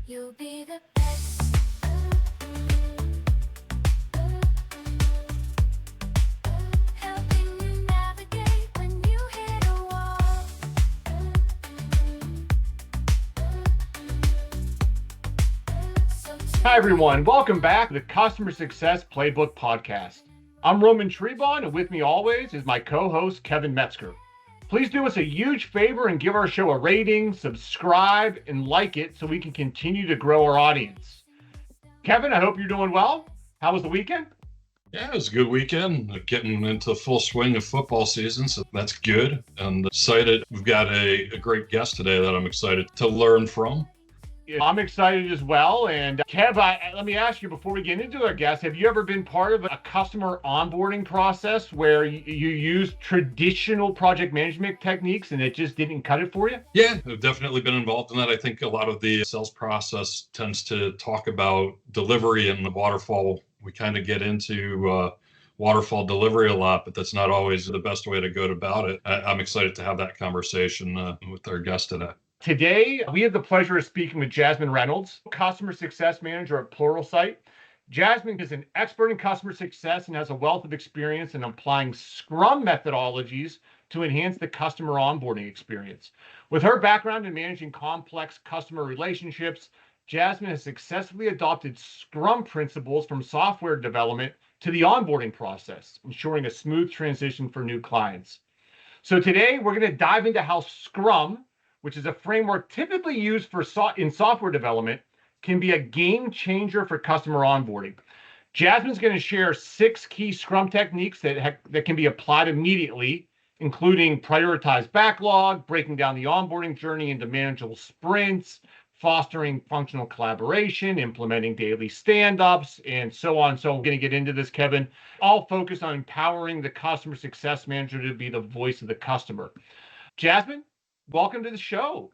You'll be the best. Helping you navigate when you hit a wall. Hi, everyone. Welcome back to the Customer Success Playbook Podcast. I'm Trebon, and with me always is my co-host, Kevin Metzger. Please do us a huge favor and give our show a rating, subscribe, and like it so we can continue to grow our audience. Kevin, I hope you're doing well. How was the weekend? Yeah, it was a good weekend. Getting into the full swing of football season, so that's good. And excited. We've got a great guest today that I'm excited to learn from. I'm excited as well. And Kev, let me ask you before we get into our guest, have you ever been part of a customer onboarding process where you use traditional project management techniques and it just didn't cut it for you? Yeah, I've definitely been involved in that. I think a lot of the sales process tends to talk about delivery and the waterfall. We kind of get into waterfall delivery a lot, but that's not always the best way to go about it. I'm excited to have that conversation with our guest today. Today, we have the pleasure of speaking with Jasmine Reynolds, Customer Success Manager at Pluralsight. Jasmine is an expert in customer success and has a wealth of experience in applying Scrum methodologies to enhance the customer onboarding experience. With her background in managing complex customer relationships, Jasmine has successfully adopted Scrum principles from software development to the onboarding process, ensuring a smooth transition for new clients. So today, we're going to dive into how Scrum, which is a framework typically used in software development, can be a game changer for customer onboarding. Jasmine's going to share 6 key Scrum techniques that can be applied immediately, including prioritize backlog, breaking down the onboarding journey into manageable sprints, fostering functional collaboration, implementing daily stand-ups, and so on. So I'm going to get into this, Kevin, all focused on empowering the customer success manager to be the voice of the customer. Jasmine, welcome to the show.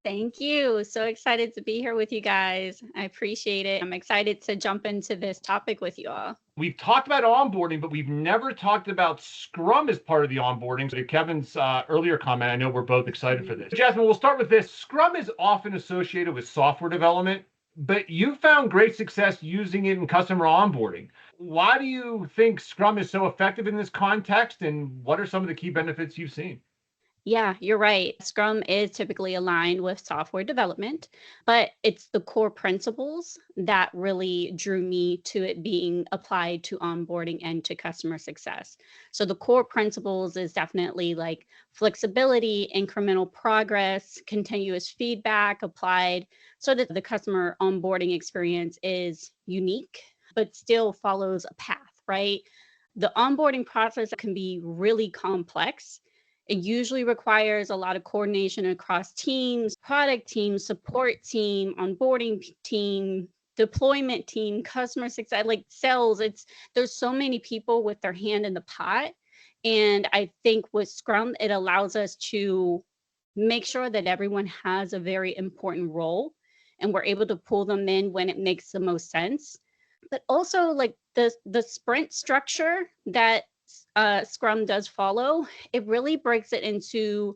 Thank you. So excited to be here with you guys. I appreciate it. I'm excited to jump into this topic with you all. We've talked about onboarding, but we've never talked about Scrum as part of the onboarding. So to Kevin's earlier comment, I know we're both excited for this. Jasmine, we'll start with this. Scrum is often associated with software development, but you found great success using it in customer onboarding. Why do you think Scrum is so effective in this context, and what are some of the key benefits you've seen? Yeah, you're right. Scrum is typically aligned with software development, but it's the core principles that really drew me to it being applied to onboarding and to customer success. So the core principles is definitely like flexibility, incremental progress, continuous feedback applied so that the customer onboarding experience is unique, but still follows a path, right? The onboarding process can be really complex. It usually requires a lot of coordination across teams, product team, support team, onboarding team, deployment team, customer success, like sales. There's so many people with their hand in the pot. And I think with Scrum, it allows us to make sure that everyone has a very important role and we're able to pull them in when it makes the most sense. But also like the sprint structure that Scrum does follow, it really breaks it into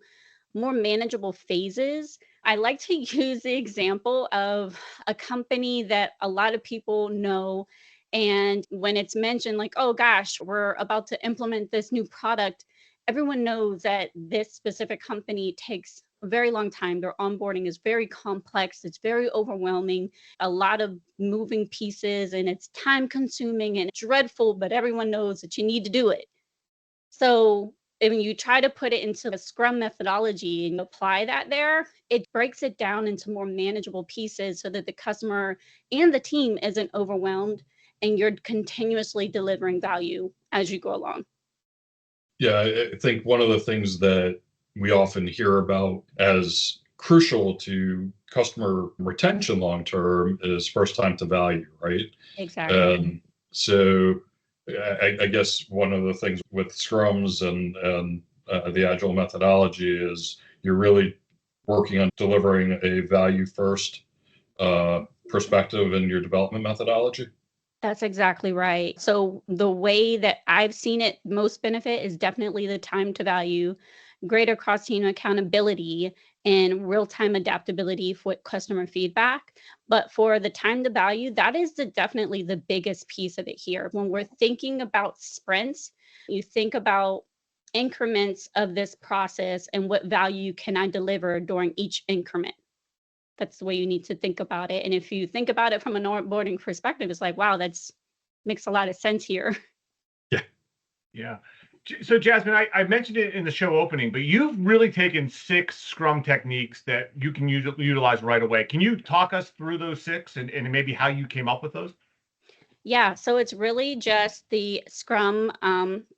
more manageable phases. I like to use the example of a company that a lot of people know. And when it's mentioned like, oh gosh, we're about to implement this new product, everyone knows that this specific company takes a very long time. Their onboarding is very complex. It's very overwhelming, a lot of moving pieces, and it's time consuming and dreadful, but everyone knows that you need to do it. So when you try to put it into a Scrum methodology and apply that there, it breaks it down into more manageable pieces so that the customer and the team isn't overwhelmed and you're continuously delivering value as you go along. Yeah, I think one of the things that we often hear about as crucial to customer retention long-term is first time to value, right? Exactly. So I guess one of the things with Scrums and the Agile methodology is you're really working on delivering a value first perspective in your development methodology. That's exactly right. So the way that I've seen it most benefit is definitely the time to value. greater cross-team accountability, and real-time adaptability for customer feedback. But for the time to value, that is definitely the biggest piece of it here. When we're thinking about sprints, you think about increments of this process and what value can I deliver during each increment. That's the way you need to think about it. And if you think about it from an onboarding perspective, it's like, wow, that's makes a lot of sense here. Yeah. Yeah. So Jasmine, I mentioned it in the show opening, but you've really taken 6 Scrum techniques that you can utilize right away. Can you talk us through those 6 and maybe how you came up with those? Yeah, so it's really just the Scrum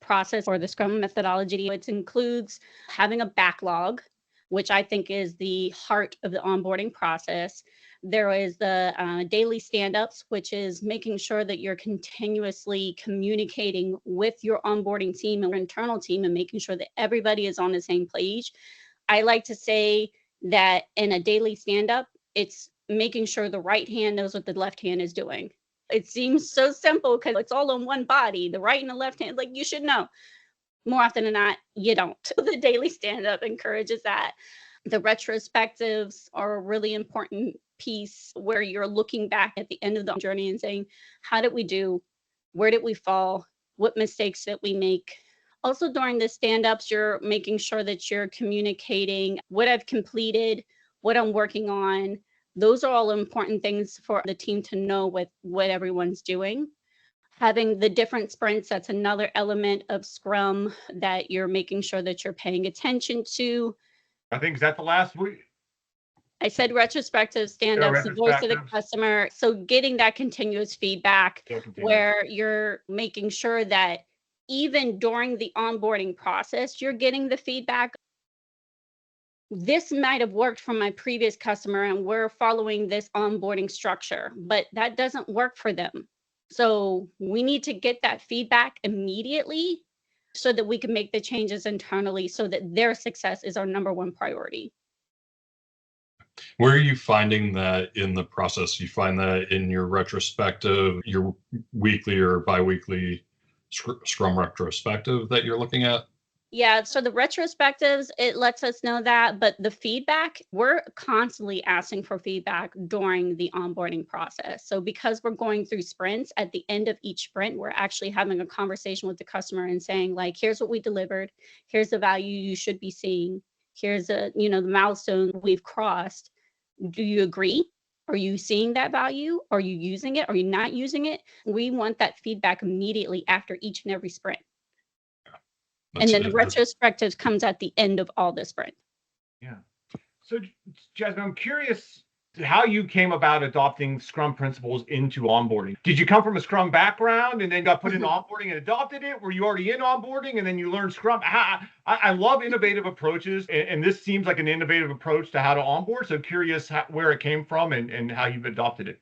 process or the Scrum methodology. It includes having a backlog, which I think is the heart of the onboarding process. There is the daily stand-ups, which is making sure that you're continuously communicating with your onboarding team and your internal team and making sure that everybody is on the same page. I like to say that in a daily stand-up, it's making sure the right hand knows what the left hand is doing. It seems so simple because it's all in one body, the right and the left hand, like you should know. More often than not, you don't. The daily stand-up encourages that. The retrospectives are a really important piece where you're looking back at the end of the journey and saying, how did we do? Where did we fall? What mistakes did we make? Also, during the stand-ups, you're making sure that you're communicating what I've completed, what I'm working on. Those are all important things for the team to know with what everyone's doing. Having the different sprints, that's another element of Scrum that you're making sure that you're paying attention to. I think, is that the last week? I said retrospective stand-ups, the voice of the retrospectives. customer. So getting that continuous feedback Still continue. where you're making sure that even during the onboarding process, you're getting the feedback. This might have worked for my previous customer and we're following this onboarding structure, but that doesn't work for them. So we need to get that feedback immediately so that we can make the changes internally so that their success is our number one priority. Where are you finding that in the process? You find that in your retrospective, your weekly or biweekly Scrum retrospective that you're looking at? Yeah, so the retrospectives, it lets us know that, but the feedback, we're constantly asking for feedback during the onboarding process. So because we're going through sprints, at the end of each sprint, we're actually having a conversation with the customer and saying, like, here's what we delivered, here's the value you should be seeing, here's the milestone we've crossed. Do you agree? Are you seeing that value? Are you using it? Are you not using it? We want that feedback immediately after each and every sprint. And then the retrospective comes at the end of all the sprint. Yeah. So Jasmine, I'm curious how you came about adopting Scrum principles into onboarding. Did you come from a Scrum background and then got put into onboarding and adopted it? Were you already in onboarding and then you learned Scrum? I love innovative approaches, and this seems like an innovative approach to how to onboard. So curious where it came from and how you've adopted it.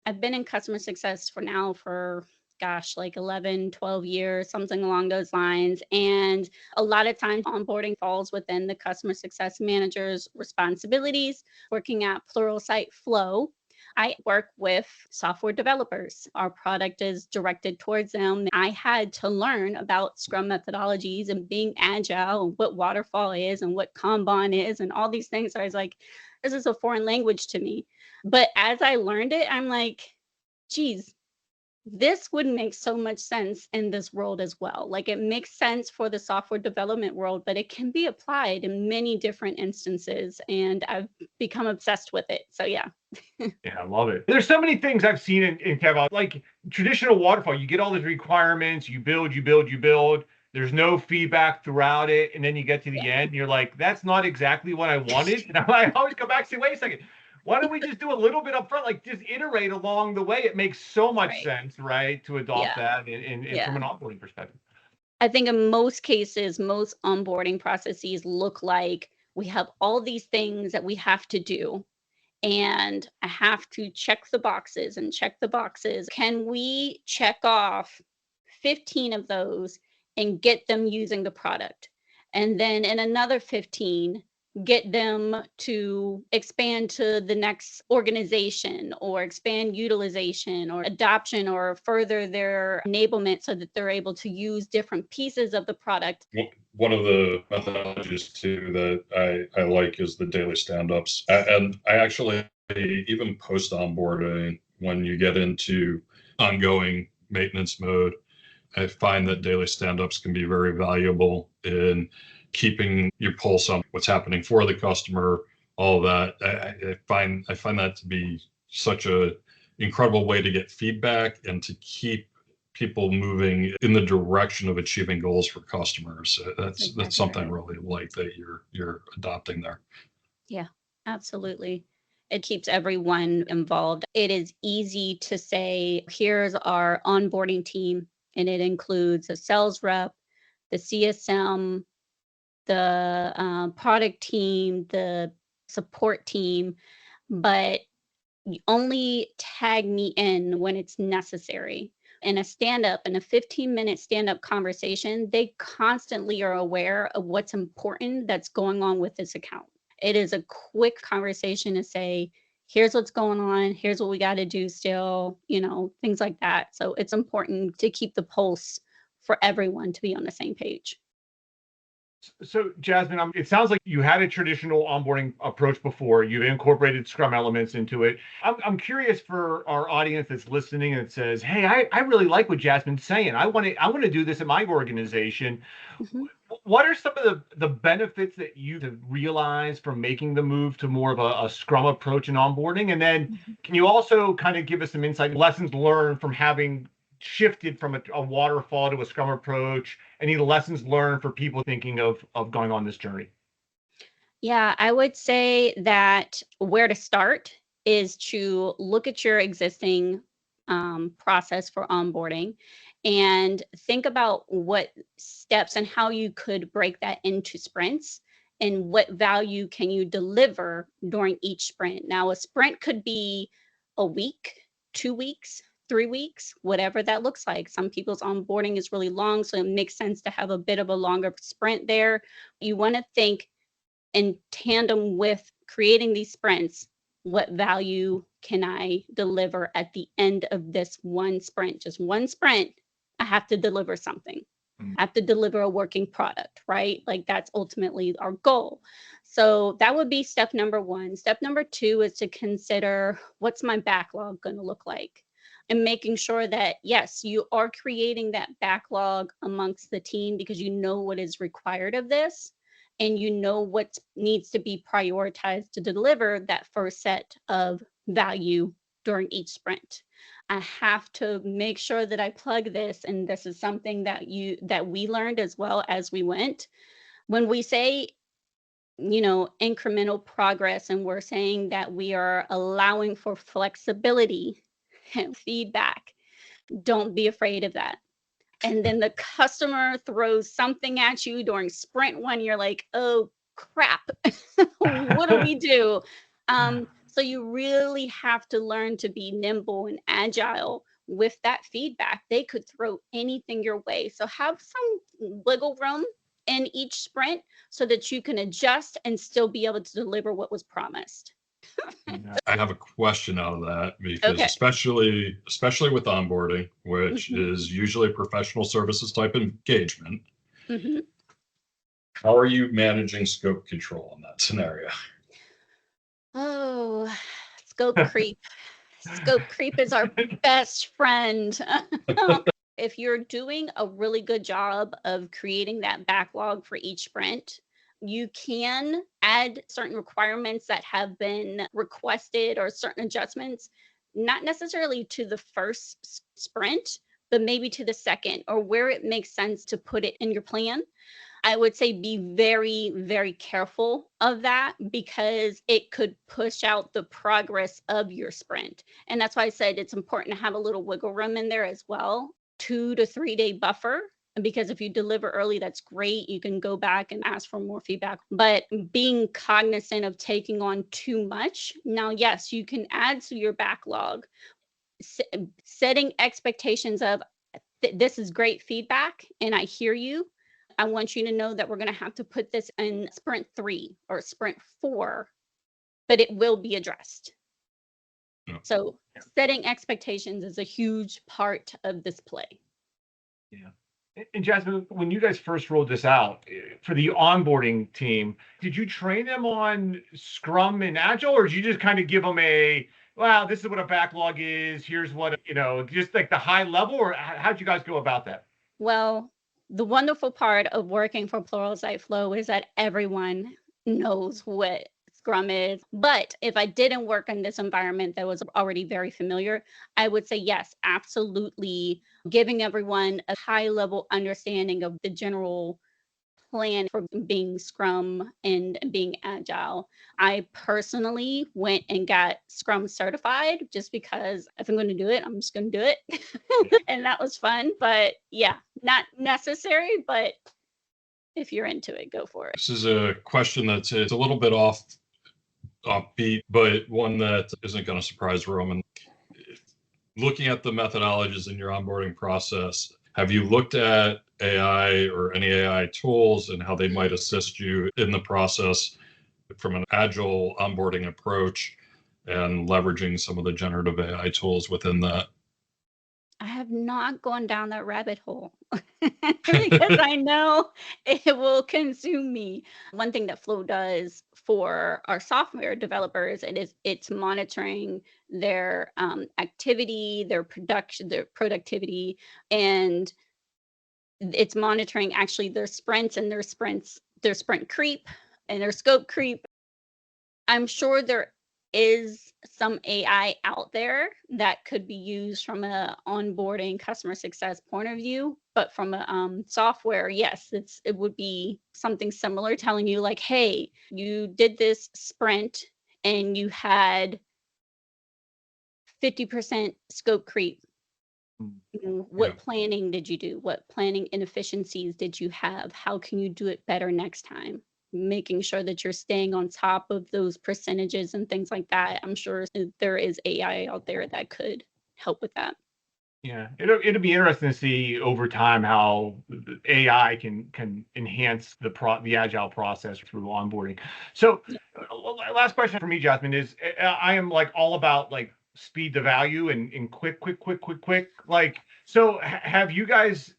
I've been in customer success for like 11, 12 years, something along those lines. And a lot of times onboarding falls within the customer success manager's responsibilities. Working at Pluralsight Flow, I work with software developers. Our product is directed towards them. I had to learn about Scrum methodologies and being agile and what waterfall is and what Kanban is and all these things. So I was like, this is a foreign language to me. But as I learned it, I'm like, geez, this would make so much sense in this world as well. Like it makes sense for the software development world, but it can be applied in many different instances. And I've become obsessed with it. So yeah. Yeah, I love it. There's so many things I've seen in Kevin, like traditional waterfall. You get all these requirements, you build. There's no feedback throughout it. And then you get to the end, and you're like, that's not exactly what I wanted. And I always come back and say, wait a second. Why don't we just do a little bit up front, like just iterate along the way? It makes so much sense, right, to adopt that in from an onboarding perspective. I think in most cases, most onboarding processes look like we have all these things that we have to do, and I have to check the boxes and check the boxes. Can we check off 15 of those and get them using the product? And then in another 15, get them to expand to the next organization or expand utilization or adoption or further their enablement so that they're able to use different pieces of the product. One of the methodologies too that I like is the daily stand-ups. And I actually, even post onboarding, when you get into ongoing maintenance mode, I find that daily stand-ups can be very valuable in keeping your pulse on what's happening for the customer, all that. I find that to be such a incredible way to get feedback and to keep people moving in the direction of achieving goals for customers. That's Exactly something I right. really like that you're adopting there. Yeah, absolutely. It keeps everyone involved. It is easy to say, here's our onboarding team, and it includes a sales rep, the CSM, the product team, the support team, but you only tag me in when it's necessary. In a stand up, in a 15-minute stand up conversation, they constantly are aware of what's important that's going on with this account. It is a quick conversation to say, here's what's going on, here's what we got to do still, things like that. So it's important to keep the pulse for everyone to be on the same page. So, Jasmine, it sounds like you had a traditional onboarding approach before. You've incorporated Scrum elements into it. I'm curious for our audience that's listening and says, "Hey, I really like what Jasmine's saying. I want to do this in my organization." Mhm. What are some of the benefits that you have realized from making the move to more of a Scrum approach in onboarding? And then, Mhm. can you also kind of give us some insight, lessons learned from having shifted from a waterfall to a Scrum approach? Any lessons learned for people thinking of going on this journey? Yeah, I would say that where to start is to look at your existing process for onboarding and think about what steps and how you could break that into sprints and what value can you deliver during each sprint. Now, a sprint could be a week, 2 weeks, 3 weeks, whatever that looks like. Some people's onboarding is really long, so it makes sense to have a bit of a longer sprint there. You want to think in tandem with creating these sprints, what value can I deliver at the end of this one sprint? Just one sprint, I have to deliver something. Mm. I have to deliver a working product, right? Like that's ultimately our goal. So that would be step number one. Step number two is to consider what's my backlog going to look like? And making sure that, yes, you are creating that backlog amongst the team because you know what is required of this and you know what needs to be prioritized to deliver that first set of value during each sprint. I have to make sure that I plug this, and this is something that we learned as well as we went. When we say, incremental progress, and we're saying that we are allowing for flexibility and feedback, don't be afraid of that. And then the customer throws something at you during sprint one, you're like, oh crap, what do we do? So you really have to learn to be nimble and agile with that feedback. They could throw anything your way. So have some wiggle room in each sprint so that you can adjust and still be able to deliver what was promised. Yeah. I have a question out of that because Okay. especially with onboarding, which hmm is usually a professional services type engagement, hmm how are you managing scope control in that scenario? Oh, scope creep. Scope creep is our best friend. If you're doing a really good job of creating that backlog for each sprint, you can add certain requirements that have been requested or certain adjustments, not necessarily to the first sprint, but maybe to the second or where it makes sense to put it in your plan. I would say be very, very careful of that because it could push out the progress of your sprint. And that's why I said it's important to have a little wiggle room in there as well. 2 to 3 day buffer. Because if you deliver early, that's great. You can go back and ask for more feedback. But being cognizant of taking on too much. Now, yes, you can add to your backlog, setting expectations of this is great feedback and I hear you. I want you to know that we're going to have to put this in sprint 3 or sprint 4, but it will be addressed. Yeah. So setting expectations is a huge part of this play. Yeah. And Jasmine, when you guys first rolled this out for the onboarding team, did you train them on Scrum and Agile, or did you just kind of give them well, this is what a backlog is, here's what, just like the high level, or how'd you guys go about that? Well, the wonderful part of working for Pluralsight Flow is that everyone knows what Scrum is. But if I didn't work in this environment that was already very familiar, I would say yes, absolutely, giving everyone a high level understanding of the general plan for being Scrum and being Agile. I personally went and got Scrum certified just because if I'm going to do it, I'm just going to do it. And that was fun. But yeah, not necessary, but if you're into it, go for it. This is a question that's it's a little bit offbeat, but one that isn't going to surprise Roman. Looking at the methodologies in your onboarding process, have you looked at AI or any AI tools and how they might assist you in the process from an agile onboarding approach and leveraging some of the generative AI tools within that? I have not gone down that rabbit hole because I know it will consume me. One thing that Flow does for our software developers, it's monitoring their activity, their production, their productivity, and it's monitoring actually their sprints and their sprint creep and their scope creep. I'm sure there is some AI out there that could be used from a onboarding customer success point of view, but from a software, yes, it would be something similar, telling you like, hey, you did this sprint and you had 50% scope creep. What planning did you do? What planning inefficiencies did you have? How can you do it better next time? Making sure that you're staying on top of those percentages and things like that. I'm sure there is AI out there that could help with that. Yeah, it'll be interesting to see over time how AI can enhance the agile process through onboarding. So, last question for me, Jasmine, is I am like all about like speed to value and quick. Like, so have you guys,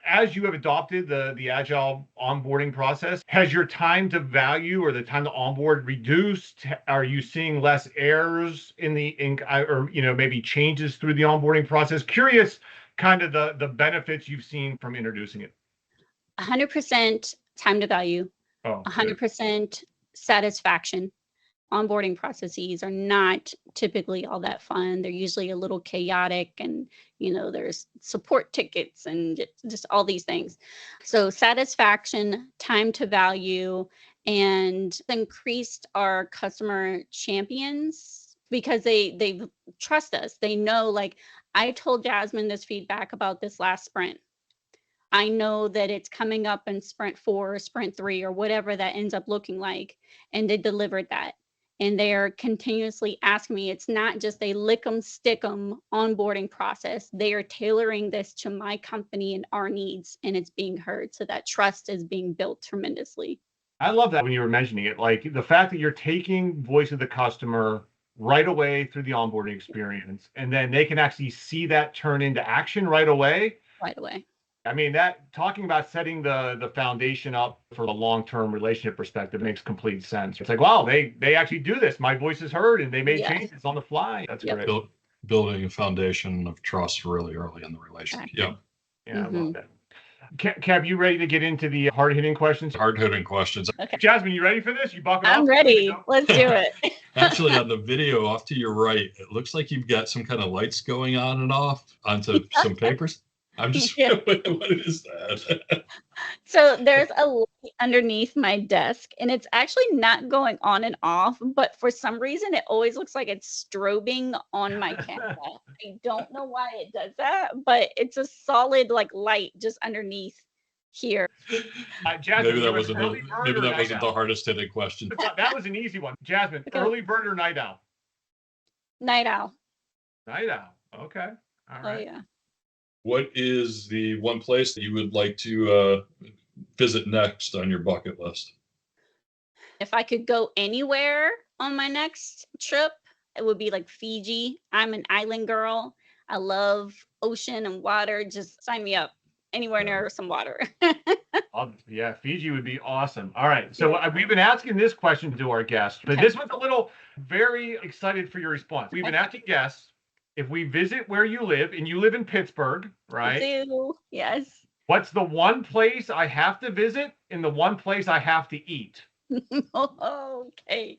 as you have adopted the agile onboarding process, has your time to value or the time to onboard reduced? Are you seeing less errors or maybe changes through the onboarding process? Curious, kind of the benefits you've seen from introducing it. 100% time to value. Oh, 100% satisfaction. Onboarding processes are not typically all that fun. They're usually a little chaotic, and there's support tickets and just all these things. So satisfaction, time to value, and increased our customer champions because they trust us. They know, like, I told Jasmine this feedback about this last sprint. I know that it's coming up in sprint 4 or sprint 3 or whatever that ends up looking like, and they delivered that. And they're continuously asking me, it's not just a lick 'em, stick 'em onboarding process. They are tailoring this to my company and our needs, and it's being heard. So that trust is being built tremendously. I love that when you were mentioning it, like the fact that you're taking voice of the customer right away through the onboarding experience, and then they can actually see that turn into action right away. Right away. I mean, that talking about setting the foundation up for a long-term relationship perspective makes complete sense. It's like, wow, they actually do this. My voice is heard, and they made changes on the fly. That's great. Building a foundation of trust really early in the relationship. Exactly. Yeah, I love that. Kev, you ready to get into the hard-hitting questions? Hard-hitting questions. Okay. Jasmine, you ready for this? You buckled up? I'm ready. Let's do it. Actually, on the video off to your right, it looks like you've got some kind of lights going on and off onto some papers. I'm just, what is that? So there's a light underneath my desk, and it's actually not going on and off, but for some reason it always looks like it's strobing on my camera. I don't know why it does that, but it's a solid like light just underneath here. Jasmine, maybe that wasn't the hardest hitting question. That was an easy one. Jasmine, Okay. Early bird or night owl? Night owl. Night owl. Okay. All right. Oh yeah. What is the one place that you would like to visit next on your bucket list? If I could go anywhere on my next trip, it would be like Fiji. I'm an island girl. I love ocean and water. Just sign me up. anywhere near some water. Yeah, Fiji would be awesome. All right. So we've been asking this question to our guests, but this one's a little very excited for your response. We've been asking guests if we visit where you live, and you live in Pittsburgh, right? I do. Yes. What's the one place I have to visit and the one place I have to eat? Okay.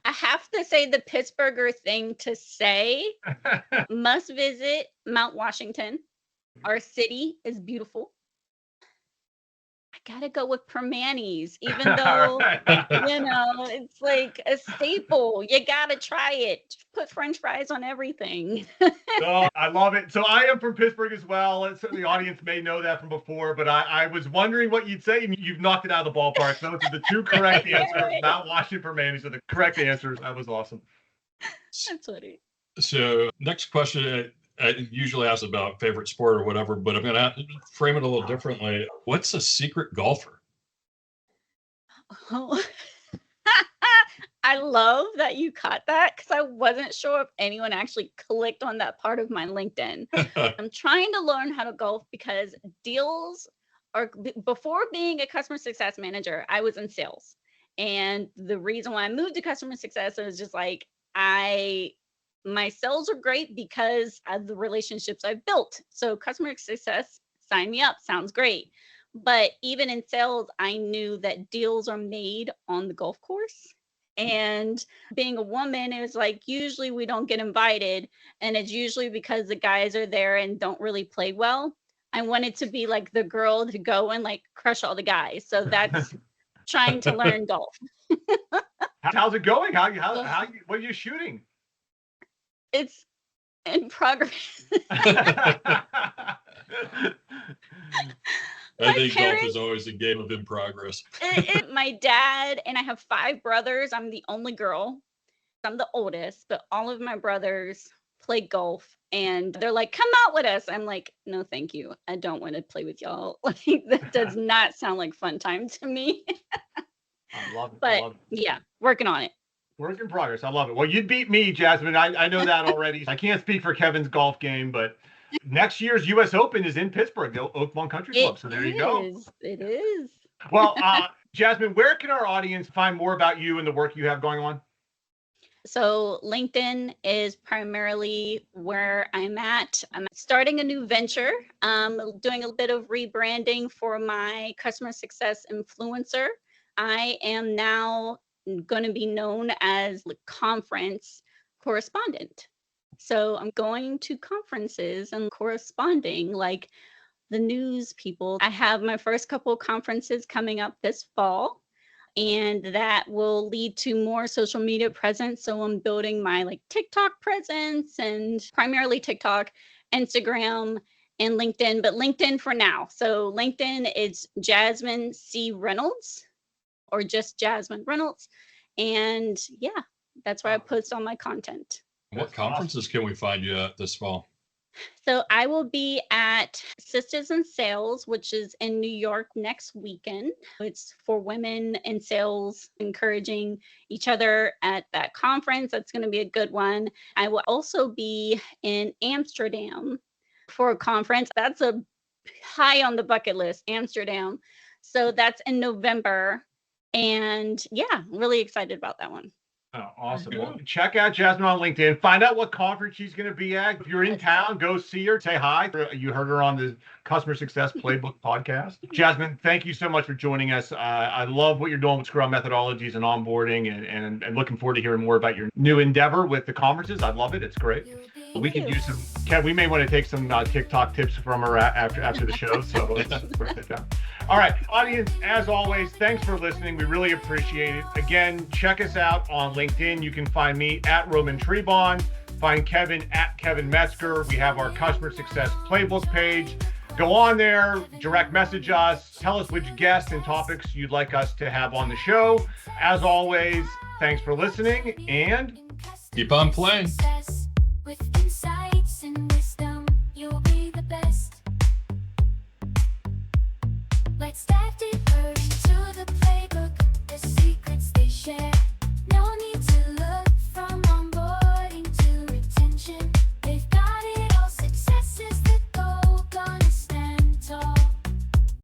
I have to say the Pittsburgher thing to say. Must visit Mount Washington. Our city is beautiful. I gotta go with Permanis, even though it's like a staple. You gotta try it. Put French fries on everything. Oh, I love it. So I am from Pittsburgh as well. And so the audience may know that from before, but I was wondering what you'd say. And you've knocked it out of the ballpark. Those are the two correct answers. Mount Washington, Permanis are the correct answers. That was awesome. That's funny. So next question, I usually ask about favorite sport or whatever, but I'm going to frame it a little differently. What's a secret golfer? Oh. I love that you caught that because I wasn't sure if anyone actually clicked on that part of my LinkedIn. I'm trying to learn how to golf because before being a customer success manager, I was in sales. And the reason why I moved to customer success was just like, my sales are great because of the relationships I've built. So customer success, sign me up, sounds great. But even in sales, I knew that deals are made on the golf course. And being a woman, it was like, usually we don't get invited. And it's usually because the guys are there and don't really play well. I wanted to be like the girl to go and like crush all the guys. So that's trying to learn golf. How's it going? What are you shooting? It's in progress. I think golf is always a game of in progress. My dad and I have 5 brothers. I'm the only girl. I'm the oldest, but all of my brothers play golf and they're like, come out with us. I'm like, no, thank you. I don't want to play with y'all. Like, that does not sound like fun time to me. I love it. But yeah, working on it. Work in progress. I love it. Well, you'd beat me, Jasmine. I know that already. I can't speak for Kevin's golf game, but next year's U.S. Open is in Pittsburgh, the Oak Lawn Country Club. So there you go. It is. Well, Jasmine, where can our audience find more about you and the work you have going on? So LinkedIn is primarily where I'm at. I'm starting a new venture, doing a bit of rebranding for my customer success influencer. I am now going to be known as the conference correspondent. So I'm going to conferences and corresponding like the news people. I have my first couple of conferences coming up this fall, and that will lead to more social media presence. So I'm building my like TikTok presence, and primarily TikTok, Instagram, and LinkedIn, but LinkedIn for now. So LinkedIn is Jasmine C. Reynolds, or just Jasmine Reynolds. And yeah, that's where I post all my content. What conferences can we find you at this fall? So I will be at Sisters in Sales, which is in New York next weekend. It's for women in sales, encouraging each other at that conference. That's going to be a good one. I will also be in Amsterdam for a conference. That's a high on the bucket list, Amsterdam. So that's in November. And yeah, really excited about that one. Oh, awesome. Well, check out Jasmine on LinkedIn. Find out what conference she's going to be at. If you're in town, go see her. Say hi. You heard her on the Customer Success Playbook Podcast. Jasmine, thank you so much for joining us. I love what you're doing with Scrum methodologies and onboarding, and looking forward to hearing more about your new endeavor with the conferences. I love it. It's great. We could use some. Kev, we may want to take some TikTok tips from her after the show. So let's break that down. All right, audience, as always, thanks for listening. We really appreciate it. Again, check us out on LinkedIn. You can find me at Roman Trebon. Find Kevin at Kevin Metzger. We have our Customer Success Playbook page. Go on there, direct message us. Tell us which guests and topics you'd like us to have on the show. As always, thanks for listening, and keep on playing. With insights and wisdom, you'll be the best. Let's dive deep.